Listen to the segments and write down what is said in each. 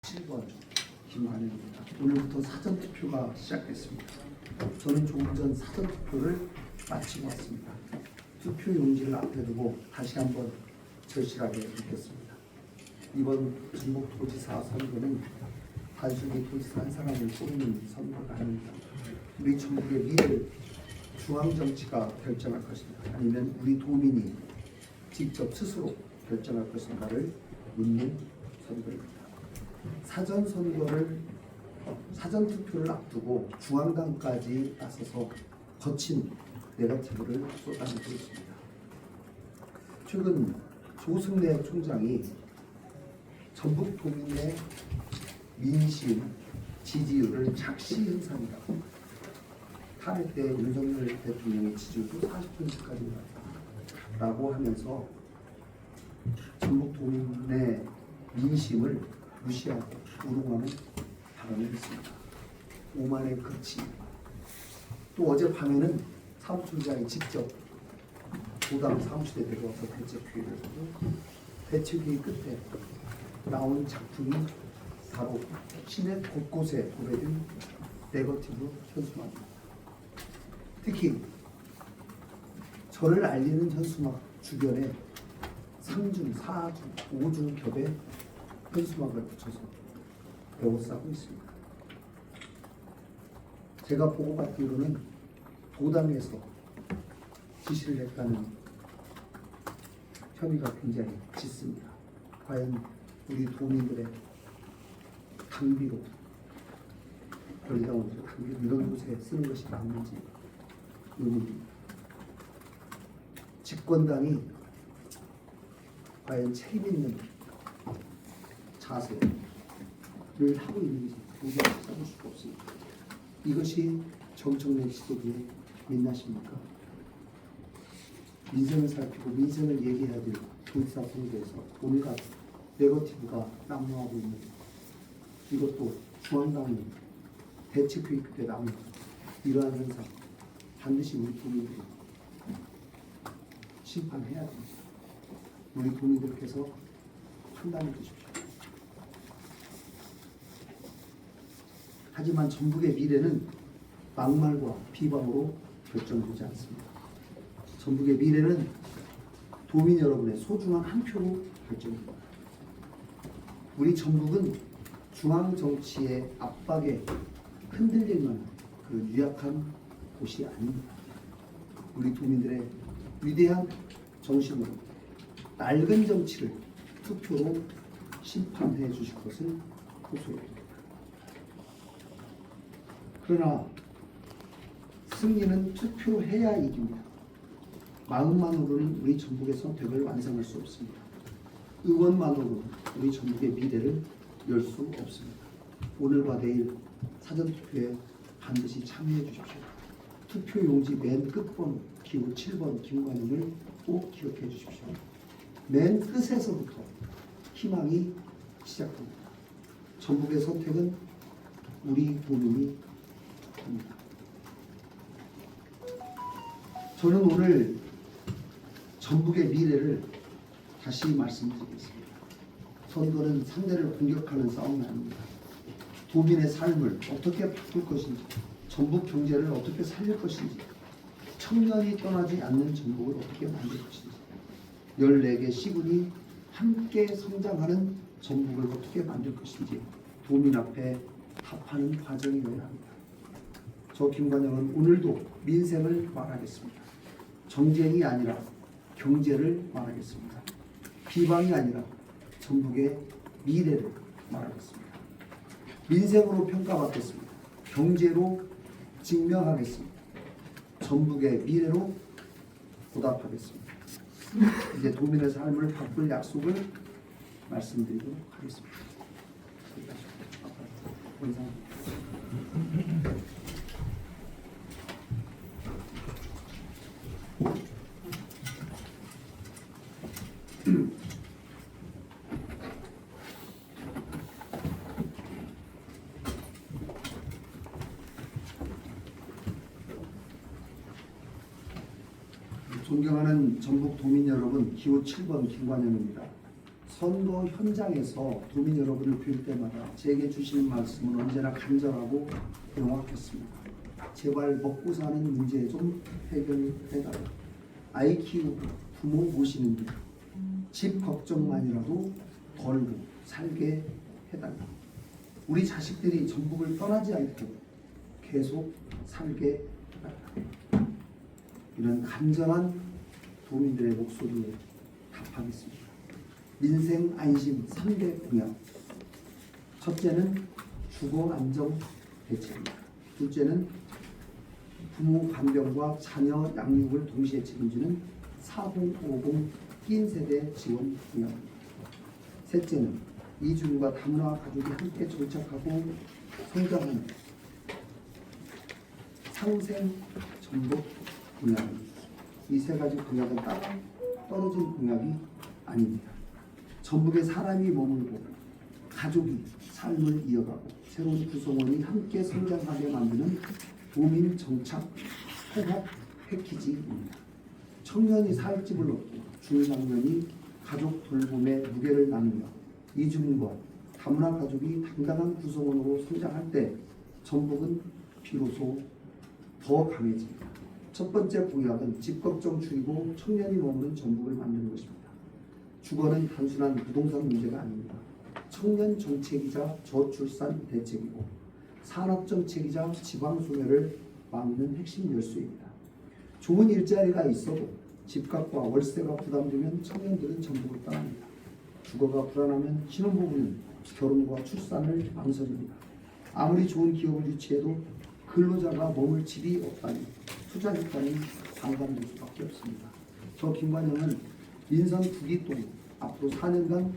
7번 김관영입니다. 오늘부터 사전투표가 시작됐습니다. 저는 조금 전 사전투표를 마치고 왔습니다. 투표 용지를 앞에 두고 다시 한번 절실하게 느꼈습니다. 이번 전북도지사 선거는 단순히 도지사 한 사람을 뽑는 선거가 아닙니다. 우리 전북의 미래를 중앙정치가 결정할 것인가, 아니면 우리 도민이 직접 스스로 결정할 것인가를 묻는 선거입니다. 사전투표를 앞두고 중앙당까지 나서서 거친 내러티브를 쏟아내고 있습니다. 최근 조승래 총장이 전북 도민의 민심, 지지율을 착시 현상이라고, 탄핵 때 윤석열 대통령의 지지율도 40%까지 올랐다라고 하면서 전북 도민의 민심을 무시하고 우롱하는 발언을 했습니다. 오만의 극치. 또 어젯밤에는 사무총장이 직접 도당 사무실에 들어와서 대책회의를 하고, 대책회의 끝에 나온 작품이 바로 시내 곳곳에 도배된 네거티브 현수막입니다. 특히 저를 알리는 현수막 주변에 3중, 4중, 5중 겹의 현수막을 붙여서 에워싸고 있습니다. 제가 보고받기로는 도당에서 지시를 했다는 혐의가 굉장히 짙습니다. 과연 우리 도민들의 당비로, 권리당원들 당비로 이런 곳에 쓰는 것이 맞는지 의문입니다. 집권당이 과연 책임 있는 자세를 하고 있는지 도저히 찾아볼 수가 없습니다. 이것이 정청래 시대의 민낯입니까? 민생을 살피고 민생을 얘기해야 될 도지사 선거에서 온갖 네거티브가 난무하고 있는, 이것도 중앙당이 대책회의 때 나온 이러한 현상, 반드시 우리 도민들이 심판해야 됩니다. 우리 도민들께서 판단해 주십시오. 하지만 전북의 미래는 막말과 비방으로 결정되지 않습니다. 전북의 미래는 도민 여러분의 소중한 한 표로 결정됩니다. 우리 전북은 중앙 정치의 압박에 흔들릴 만한 그 유약한 곳이 아닙니다. 우리 도민들의 위대한 정신으로 낡은 정치를 투표로 심판해 주실 것을 호소해드립니다. 그러나 승리는 투표로 해야 이깁니다. 마음만으로는 우리 전북의 선택을 완성할 수 없습니다. 의원만으로는 우리 전북의 미래를 열 수 없습니다. 오늘과 내일 사전투표에 반드시 참여해 주십시오. 투표용지 맨 끝번호 기호 7번 김관영을 꼭 기억해 주십시오. 맨 끝에서부터 희망이 시작됩니다. 전북의 선택은 우리 도민이 합니다. 저는 오늘 전북의 미래를 다시 말씀드리겠습니다. 선거는 상대를 공격하는 싸움이 아닙니다. 도민의 삶을 어떻게 바꿀 것인지, 전북 경제를 어떻게 살릴 것인지, 청년이 떠나지 않는 전북을 어떻게 만들 것인지, 14개 시군이 함께 성장하는 전북을 어떻게 만들 것인지 도민 앞에 답하는 과정이어야 합니다. 저 김관영은 오늘도 민생을 말하겠습니다. 정쟁이 아니라 경제를 말하겠습니다. 비방이 아니라 전북의 미래를 말하겠습니다. 민생으로 평가받겠습니다. 경제로 증명하겠습니다. 전북의 미래로 보답하겠습니다. 이제 도민의 삶을 바꿀 약속을 말씀드리도록 하겠습니다. 감사합니다. 존경하는 전북 도민 여러분, 기호 7번 김관영입니다. 선거 현장에서 도민 여러분을 뵐 때마다 제게 주시는 말씀은 언제나 간절하고 명확했습니다. 제발 먹고 사는 문제 좀 해결해달라. 아이 키우고 부모 모시는 일, 집 걱정만이라도 덜고 살게 해달라. 우리 자식들이 전북을 떠나지 않고 계속 살게 해달라. 이런 간절한 도민들의 목소리에 답하겠습니다. 민생 안심 3대 공약. 첫째는 주거 안정 대책입니다. 둘째는 부모 간병과 자녀 양육을 동시에 책임지는 4050 끼인 세대 지원 공약입니다. 셋째는 이주민과 다문화 가족이 함께 정착하고 성장하는 상생 전북 공약입니다. 이 세 가지 공약은 따라 떨어진 공약이 아닙니다. 전북에 사람이 머물고 가족이 삶을 이어가고 새로운 구성원이 함께 성장하게 만드는 도민 정착 통합 패키지입니다. 청년이 살 집을 얻고 중장년이 가족 돌봄의 무게를 나누며 이주민과 다문화 가족이 당당한 구성원으로 성장할 때 전북은 비로소 더 강해집니다. 첫 번째 공약은 집 걱정 줄이고 청년이 머무는 전북을 만드는 것입니다. 주거는 단순한 부동산 문제가 아닙니다. 청년 정책이자 저출산 대책이고 산업 정책이자 지방 소멸을 막는 핵심 열쇠입니다. 좋은 일자리가 있어도 집값과 월세가 부담되면 청년들은 전북을 떠납니다. 주거가 불안하면 신혼부부는 결혼과 출산을 망설입니다. 아무리 좋은 기업을 유치해도 근로자가 머물 집이 없다니 투자 효과는 반감될 수밖에 없습니다. 저 김관영은 민선 9기동 앞으로 4년간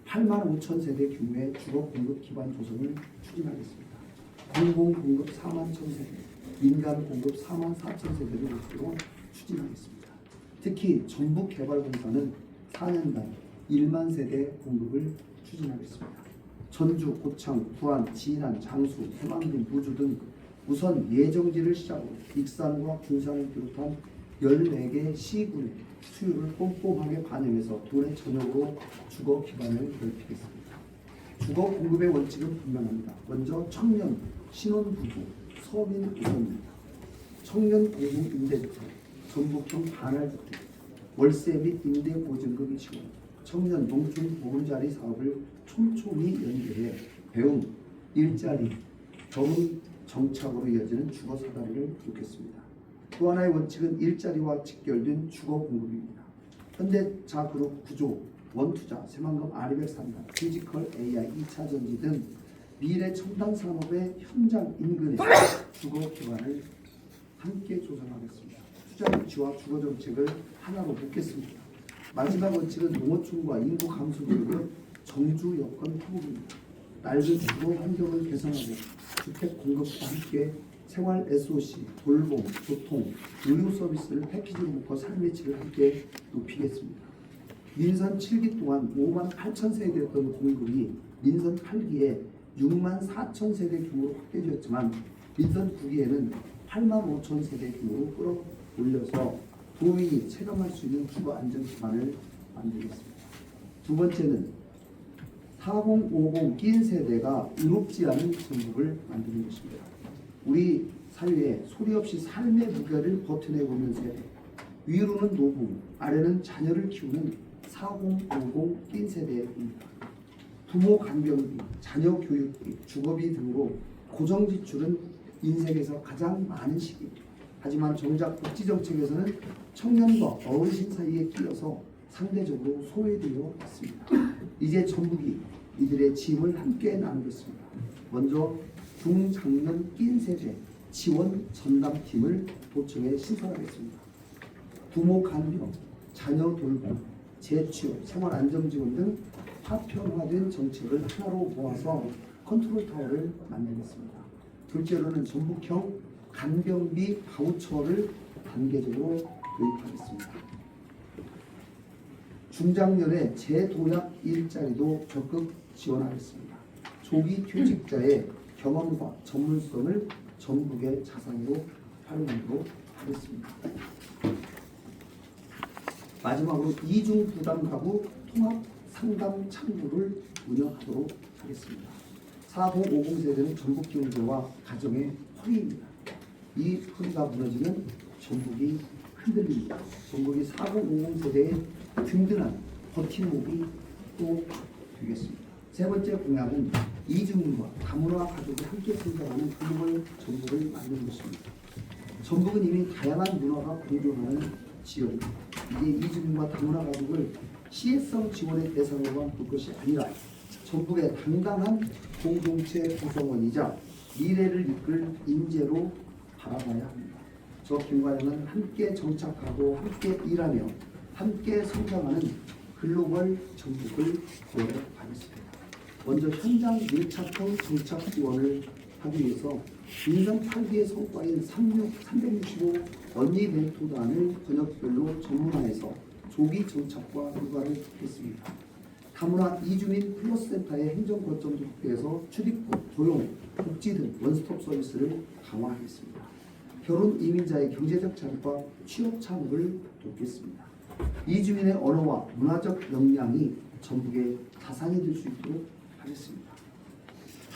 8만 5천 세대 규모의 주거 공급 기반 조성을 추진하겠습니다. 공공 공급 4만 1천 세대, 민간 공급 4만 4천 세대를 목표로 추진하겠습니다. 특히 전북개발공사는 4년간 1만 세대 공급을 추진하겠습니다. 전주, 고창, 부안, 진안, 장수, 해망, 무주 등 우선 예정지를 시작으로 익산과 군산을 비롯한 14개 시군의 수요를 꼼꼼하게 반영해서 도내 전역으로 주거 기반을 넓히겠습니다. 주거 공급의 원칙은 분명합니다. 먼저 청년, 신혼부부, 서민 우선입니다. 청년 공급 임대주택, 전북형 반할주택, 월세 및 임대 보증금 지원, 청년 농촌 보금자리 사업을 촘촘히 연계해 배움, 일자리, 결혼 정착으로 이어지는 주거 사다리를 놓겠습니다. 또 하나의 원칙은 일자리와 직결된 주거 공급입니다. 현대자그룹 구조, 원투자, 새만금 아리백산단, 피지컬 AI, 2차 전지 등 미래 첨단 산업의 현장 인근에 주거 기반을 함께 조성하겠습니다. 투자 유치와 주거 정책을 하나로 묶겠습니다. 마지막 원칙은 농어촌과 인구 감소 지역의 정주 여건 회복입니다. 낡은 주거 환경을 개선하고 주택 공급과 함께 생활 SOC, 돌봄, 교통, 의료 서비스를 패키지로 묶어 삶의 질을 함께 높이겠습니다. 민선 7기 동안 5만 8천 세대였던 공급이 민선 8기에 6만 4천 세대 규모로 확대되었지만 민선 9기에는 8만 5천 세대 규모로 끌어올려서 도민이 체감할 수 있는 주거 안정 기반을 만들겠습니다. 두 번째는 4050 끼인 세대가 의롭지 않은 전북을 만드는 것입니다. 우리 사회에 소리 없이 삶의 무게를 버텨내보는 세대, 위로는 노부, 아래는 자녀를 키우는 4050 끼인 세대입니다. 부모 간병비, 자녀 교육비, 주거비 등으로 고정 지출은 인생에서 가장 많은 시기입니다. 하지만 정작 복지정책에서는 청년과 어르신 사이에 끼어서 상대적으로 소외되어 있습니다. 이제 전북이 이들의 짐을 함께 나누겠습니다. 먼저 중장년 끼인 세대 지원 전담팀을 도청해 신설하겠습니다. 부모 간병, 자녀 돌봄, 재취업, 생활 안정 지원 등 파편화된 정책을 하나로 모아서 컨트롤 타워를 만들겠습니다. 둘째로는 전북형 간병비 바우처를 단계적으로 도입하겠습니다. 중장년의 재도약 일자리도 적극 지원하겠습니다. 조기 퇴직자의 경험과 전문성을 전북의 자산으로 활용하도록 하겠습니다. 마지막으로 이중 부담 가구 통합 상담 창구를 운영하도록 하겠습니다. 4050 세대는 전북 경제와 가정의 허리입니다. 이 허리가 무너지면 전북이 흔들립니다. 전북이 4050 세대의 든든한 버팀목이 또 되겠습니다. 세 번째 공약은 이주민과 다문화 가족이 함께 생활하는 글로벌 전북을 만드는 것입니다. 전북은 이미 다양한 문화가 공존하는 지역입니다. 이제 이주민과 다문화 가족을 시혜성 지원의 대상으로만 볼 것이 아니라 전북의 당당한 공동체 구성원이자 미래를 이끌 인재로 바라봐야 합니다. 저 김관영은 함께 정착하고 함께 일하며 함께 성장하는 글로벌 전북을 구현하겠습니다. 먼저 현장 밀착형 정착 지원을 하기 위해서 인선 8기의 성과인 365 언니 벤토단을 번역별로 전문화해서 조기 정착과 육아를 했습니다. 다문화 이주민 플러스센터의 행정거점도 확대해서 출입국, 고용, 복지 등 원스톱 서비스를 강화하겠습니다. 결혼 이민자의 경제적 자립과 취업 창업을 돕겠습니다. 이주민의 언어와 문화적 역량이 전북의 자산이 될 수 있도록 하겠습니다.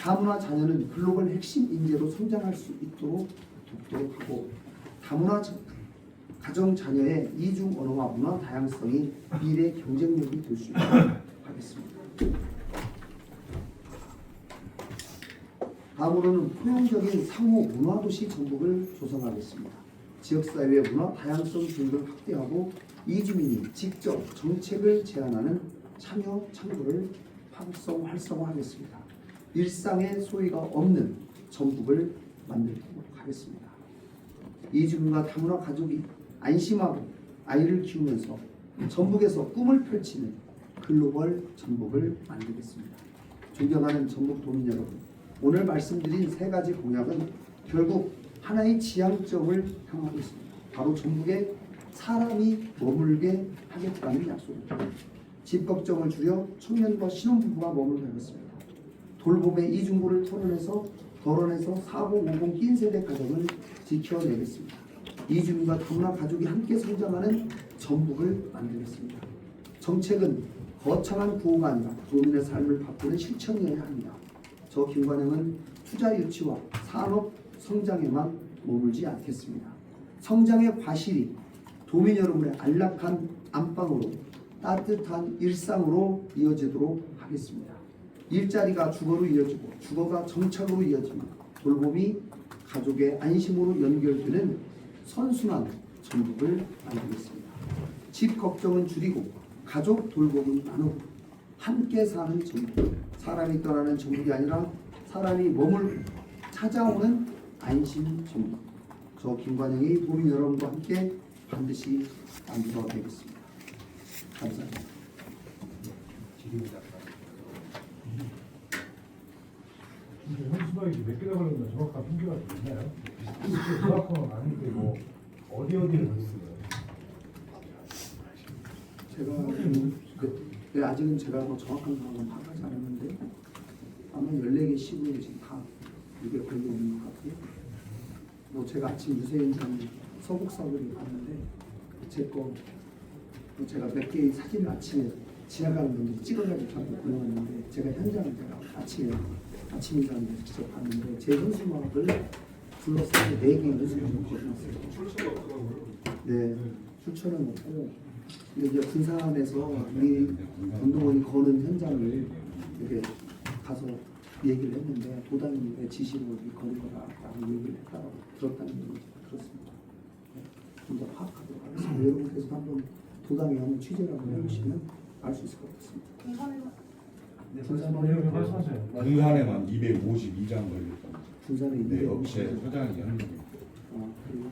다문화 자녀는 글로벌 핵심 인재로 성장할 수 있도록 돕도록 하고 다문화 가정 자녀의 이중 언어와 문화 다양성이 미래 경쟁력이 될 수 있도록 하겠습니다. 다음으로는 포용적인 상호 문화도시 전북을 조성하겠습니다. 지역사회의 문화 다양성 등을 확대하고 이주민이 직접 정책을 제안하는 참여 창구를 활성화하겠습니다. 일상의 소외가 없는 전북을 만들도록 하겠습니다. 이주민과 다문화 가족이 안심하고 아이를 키우면서 전북에서 꿈을 펼치는 글로벌 전북을 만들겠습니다. 존경하는 전북 도민 여러분, 오늘 말씀드린 세 가지 공약은 결국 하나의 지향점을 향하고 있습니다. 바로 전북에 사람이 머물게 하겠다는 약속입니다. 집 걱정을 줄여 청년과 신혼부부가 머물게 하겠습니다. 돌봄의 이중고를 덜어내서 4050 낀 세대 가정을 지켜내겠습니다. 이주민과 다문화 가족이 함께 성장하는 전북을 만들겠습니다. 정책은 거창한 구호가 아니라 도민의 삶을 바꾸는 실천이어야 합니다. 저 김관영은 투자 유치와 산업 성장에만 머물지 않겠습니다. 성장의 과실이 도민 여러분의 안락한 안방으로 따뜻한 일상으로 이어지도록 하겠습니다. 일자리가 주거로 이어지고 주거가 정착으로 이어지며 돌봄이 가족의 안심으로 연결되는 선순환 전북을 만들겠습니다. 집 걱정은 줄이고 가족 돌봄은 나누고 함께 사는 전북, 사람이 떠나는 전북이 아니라 사람이 머물고 찾아오는 안심 전북, 저 김관영이 도민 여러분과 함께 반드시 만들어내겠습니다. 감사합니다. 현수막이 몇 개나 걸렸나 정확한 통계가 있나요? 정확한 건 아닌데 뭐 어디를 걸렸어요? 제가 아직은 제가 뭐 정확한 상황은 파악하지 않았는데 아마 14개 시군에 지금 다 이게 걸려 있는 것 같아요. 뭐 제가 아침 유세현장 서북사거리 봤는데 제거 제가 몇 개의 사진을 아침에 지나가는 분들이 찍어가지고 저한테 보내왔는데 제가 현장을 제가 아침 인사하면서 직접 봤는데 제 현수막을 둘러싸고 4개의 현수막을 걸어놨어요. 네, 출처는 없고 근데 이제 군산에서 우리 운동원이 거는 현장을 이렇게 가서 얘기를 했는데 도당의 지시로 거는 거라고 얘기를 했다고 들었다는 얘기 들었습니다. 네, 좀 더 파악하도록 하겠습니다. 여러분께서 한번 도당에 한번 취재를 한번 해보시면 알 수 있을 것 같습니다. 군산에만 252장 걸렸다. 군산에 네, 업체 소장이 하는 겁니다. 그리고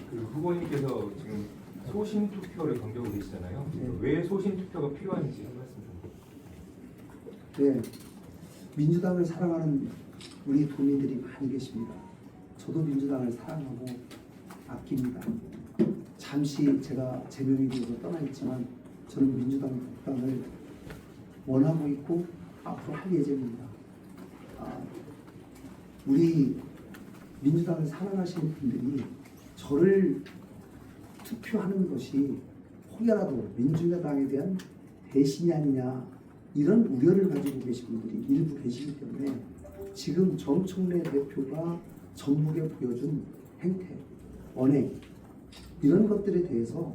그 후보님께서 지금 소신 투표를 강조하고 계시잖아요. 네. 왜 소신 투표가 필요한지 한 말씀 좀. 네, 민주당을 사랑하는 우리 도민들이 많이 계십니다. 저도 민주당을 사랑하고 아낍니다. 잠시 제가 제명이 되어서 떠나 있지만 저는 민주당 국당을 원하고 있고 앞으로 할 예정입니다. 우리 민주당을 사랑하시는 분들이 저를 투표하는 것이 혹여라도 민주당에 대한 배신이 아니냐 이런 우려를 가지고 계신 분들이 일부 계시기 때문에 지금 정청래 대표가 전북에 보여준 행태, 언행 이런 것들에 대해서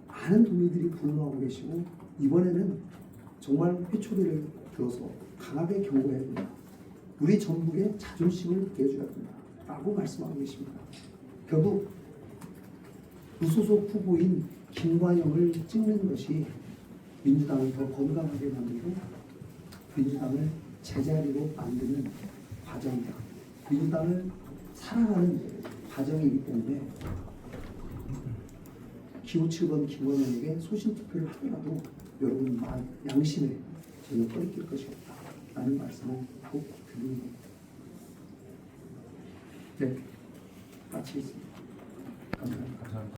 많은 국민들이 분노하고 계시고 이번에는 정말 회초리를 들어서 강하게 경고해야 된다. 우리 전북의 자존심을 보여줘야 된다. 라고 말씀하고 계십니다. 결국 무소속 후보인 김관영을 찍는 것이 민주당을 더 건강하게 만들고 민주당을 제자리로 만드는 과정이다. 민주당을 사랑하는 과정이기 때문에 기호 7번 김관영에게 소신투표를 하더라도 여러분 양심에 전혀 꺼리낄 것이 없다. 라는 말씀을 꼭 드립니다. 네, 마치겠습니다. 감사합니다. 감사합니다.